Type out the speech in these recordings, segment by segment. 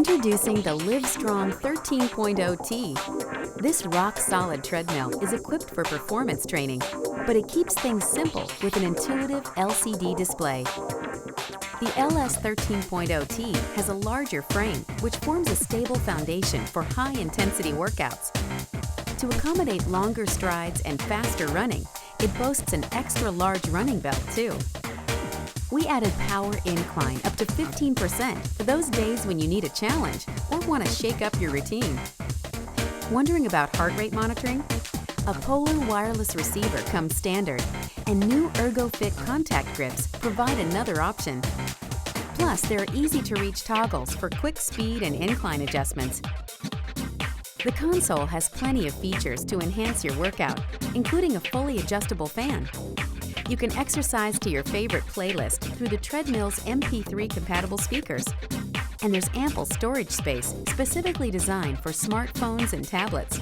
Introducing the Livestrong 13.0T. This rock-solid treadmill is equipped for performance training, but it keeps things simple with an intuitive LCD display. The LS 13.0T has a larger frame, which forms a stable foundation for high-intensity workouts. To accommodate longer strides and faster running, it boasts an extra-large running belt, too. We added power incline up to 15% for those days when you need a challenge or want to shake up your routine. Wondering about heart rate monitoring? A Polar wireless receiver comes standard, and new ErgoFit contact grips provide another option. Plus, there are easy-to-reach toggles for quick speed and incline adjustments. The console has plenty of features to enhance your workout, including a fully adjustable fan. You can exercise to your favorite playlist through the treadmill's MP3-compatible speakers. And there's ample storage space specifically designed for smartphones and tablets.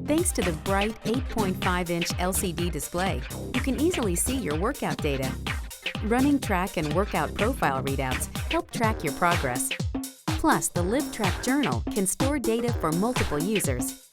Thanks to the bright 8.5-inch LCD display, you can easily see your workout data. Running track and workout profile readouts help track your progress. Plus, the LiveTrack Journal can store data for multiple users.